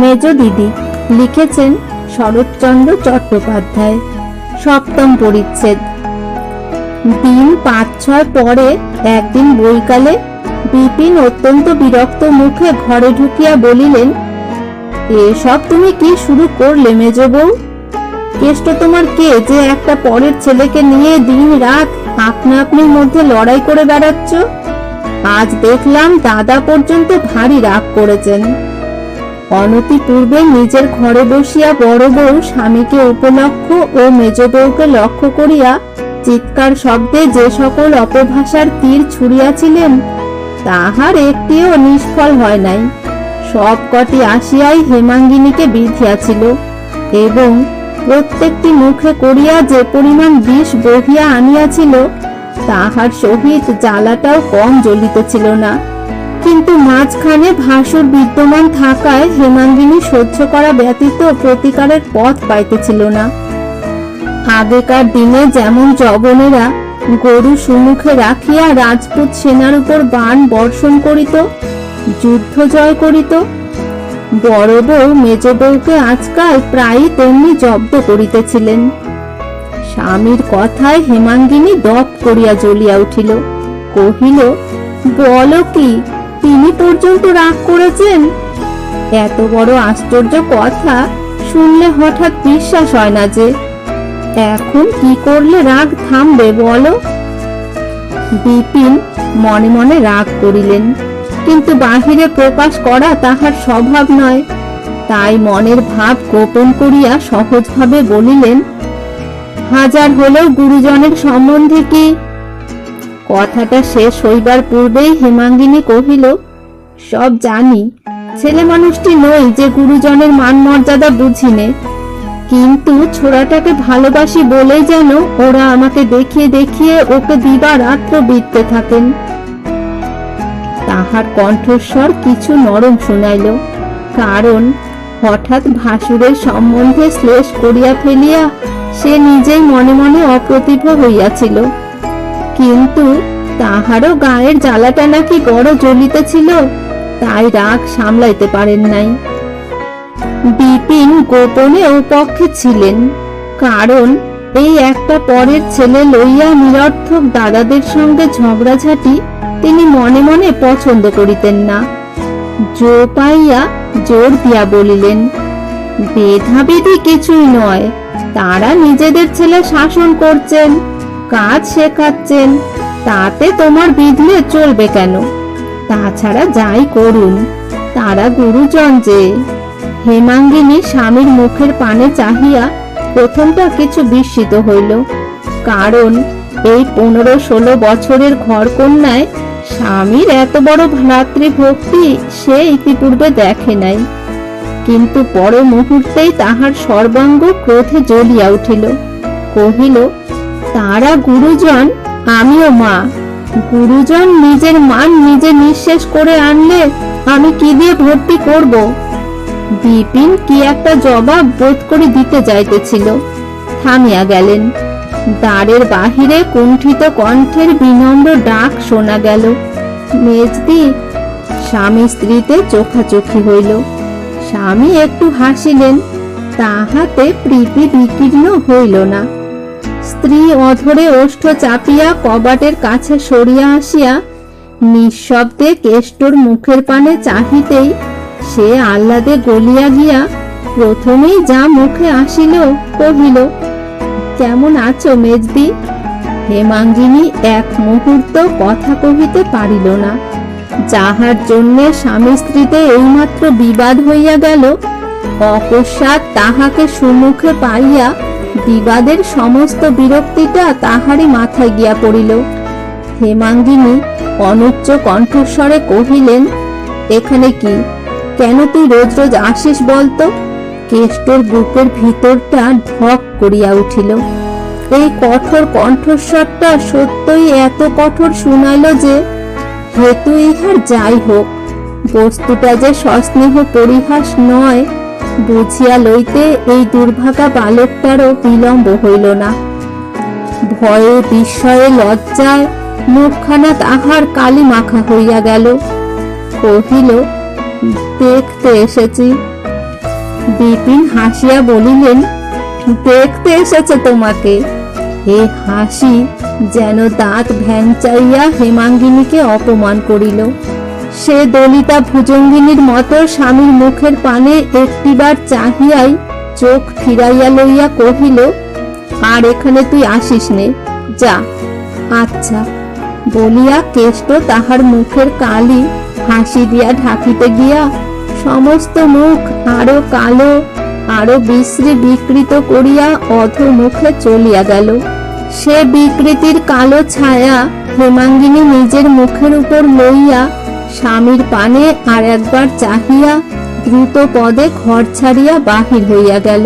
মেজ দিদি লিখেছেন শরৎচন্দ্র চট্টোপাধ্যায়। সপ্তম পরিচ্ছেদ। দিন 5-6 পরে একদিন বৈকালে বিপিন অত্যন্ত বিরক্ত মুখে ঘরে ঢুকিয়া বলিলেন, এসব তুমি কি শুরু করলে মেজ বউ? কেষ্ট তোমার কে যে একটা পরের ছেলেকে নিয়ে দিন রাত আপনা আপনির মধ্যে লড়াই করে বেড়াচ্ছ? আজ দেখলাম দাদা পর্যন্ত ভারী রাগ করেছেন। অনতি পূর্বে নিজের ঘরে বসিয়া বড় বউ স্বামীকে উপলক্ষ ও মেজ বউকে লক্ষ্য করিয়া চিৎকার শব্দে যে সকল অপভাষার তীর ছুড়িয়াছিলেন, তাহার একটিও নিষ্ফল হয় নাই। সব কটি আসিয়াই হেমাঙ্গিনীকে বিধিয়াছিল এবং প্রত্যেকটি মুখে করিয়া যে পরিমাণ বিষ বহিয়া আনিয়াছিল, তাহার সহিত জ্বালাটাও কম জ্বলিতেছিল না। কিন্তু মাঝখানে ভাসুর বিদ্যমান থাকায় হেমাঙ্গিনী সহ্য করা ব্যতীত প্রতিকারের পথ পাইতেছিল না। আগেকার দিনে যেমন জবনেরা গরু সুমুখে রাখিয়া রাজপুত সেনার উপর বাণ বর্ষণ করিত, যুদ্ধ জয় করিত, বড় বউ মেজ বউকে আজকাল প্রায়ই তেমনি জব্দ করিতেছিলেন। স্বামীর কথায় হেমাঙ্গিনী দপ করিয়া জ্বলিয়া উঠিল। কহিল, বলো কি, তিনি পর্যন্ত রাগ করেছেন? এত বড় আশ্চর্য কথা শুনলে হঠাৎ বিশ্বাস হয় না যে। এখন কি করলে রাগ থামবে বলো? বিপিন মনে মনে রাগ করিলেন, কিন্তু বাহিরে প্রকাশ করা তাহার স্বভাব নয়। তাই মনের ভাব গোপন করিয়া সহজভাবে বলিলেন, হাজার হলেও গুরুজনের সম্বন্ধে কি? কথাটা শেষ হইবার পূর্বেই হেমাঙ্গিনী কহিল, সব জানি, ছেলে মানুষটি নই যে গুরুজনের মান মর্যাদা বুঝিনে, কিন্তু ছোড়াটাকে ভালোবাসি বলেই যেন ওরা আমাকে দেখিয়ে দেখিয়ে ওকে দিবা রাত্র বিদতে থাকেন। তাহার কণ্ঠস্বর কিছু নরম শুনাইল, কারণ হঠাৎ ভাসুরের সম্বন্ধে শ্লেষ করিয়া ফেলিয়া সে নিজেই মনে মনে অপ্রতিভ হইয়াছিল। কিন্তু তাহারও গায়ের জ্বালাটা নাকি বড় জ্বলিতেছিল, তাই রাগ সামলাইতে পারেন নাই। বিপিন গোপনে ও পক্ষে ছিলেন, কারণ এই একটা পরের ছেলে লইয়া নিরর্থক দাদাদের সঙ্গে ঝগড়াঝাটি তিনি মনে মনে পছন্দ করিতেন না। জো পাইয়া জোর দিয়া বলিলেন, বেধাবেধি কিছুই নয়, তারা নিজেদের ছেলে শাসন করছেন, কাজ শেখাচ্ছেন, তাতে তোমার বিধলে চলবে কেন? তাছাড়া যাই করুন, তারা গুরুজন যে। হেমাঙ্গিনী স্বামীর মুখের পানে চাহিয়া প্রথমটা কিছু বিস্মিত হইল, কারণ এই 15-16 বছরের ঘরকন্যায় স্বামীর এত বড় ভ্রাতৃভক্তি সে ইতিপূর্বে দেখে নাই। কিন্তু পর মুহূর্তেই তাহার সর্বাঙ্গ ক্রোধে জ্বলিয়া উঠিল। কহিল, তারা গুরুজন, আমিও মা। গুরুজন নিজের মান নিজে নিঃশেষ করে আনলে আমি কি দিয়ে ভর্তি করব? বিপিন কি একটা জবাব বোধ করে দিতে যাইতেছিল, থামিয়া গেলেন। দ্বারের বাহিরে কুণ্ঠিত কণ্ঠের বিনম্র ডাক শোনা গেল, মেজদি। স্বামী স্ত্রীতে চোখাচোখি হইল। স্বামী একটু হাসিলেন, তাহাতে প্রীতি বিকীর্ণ হইল না। স্ত্রী অধরে ওষ্ঠ চাপিয়া কবাটের কাছে সরিয়া আসিয়া নিঃশব্দে কেষ্টর মুখের পানে চাহিতেই সে আহ্লাদে গলিয়া গিয়া প্রথমেই যা মুখে আসিল কহিল, কেমন আছো মেজদি? হেমাঙ্গিনী এক মুহূর্ত কথা কহিতে পারিল না। যাহার জন্য স্বামী স্ত্রীতে এইমাত্র বিবাদ হইয়া গেল, অকস্মাৎ তাহাকে সুমুখে পাইয়া বিবাদের সমস্ত বিরক্তিটা তাহারই মাথায় গিয়া পড়িল। হেমাঙ্গিনী অনুচ্চ কণ্ঠস্বরে কহিলেন, এখানে কি? কেন তুই রোজ রোজ আসিস বলতো? কেষ্টর বুকের ভিতরটা ঢক করিয়া উঠিল। এই কঠোর কণ্ঠস্বরটা সত্যই এত কঠোর শুনাইল যে হেতু ইহার যাই হোক, বস্তুটা যে সস্নেহ পরিহাস নয় বুঝিয়া লইতে এই দুর্ভাগা বালকটারও বিলম্ব হইল না। ভয়ে বিস্ময়ে লজ্জায় মুখখানা তাহার কালি মাখা হইয়া গেল। কহিল, দেখতে এসেছি। বিপিন হাসিয়া বলিলেন, দেখতে এসেছে তোমাকে? এ হাসি যেন দাঁত ভ্যাংচাইয়া হেমাঙ্গিনীকে অপমান করিল। সে দলিতা ভুজঙ্গিনীর মতো স্বামীর মুখের পানে একটিবার চাহিয়াই চোখ ফিরাইয়া লইয়া কহিল, আর এখানে তুই আসিস নে, যা। আচ্ছা বলিয়া কেষ্ট তাহার মুখের কালি হাসি দিয়া ঢাকিতে গিয়া সমস্ত মুখ আরো কালো, আরো বিশ্রী বিকৃত করিয়া অধোমুখে চলিয়া গেল। সে বিকৃতির কালো ছায়া হেমাঙ্গিনী নিজের মুখের উপর লইয়া স্বামীর পানে আর একবার চাহিয়া দ্রুত পদে ঘর ছাড়িয়া বাহির হইয়া গেল।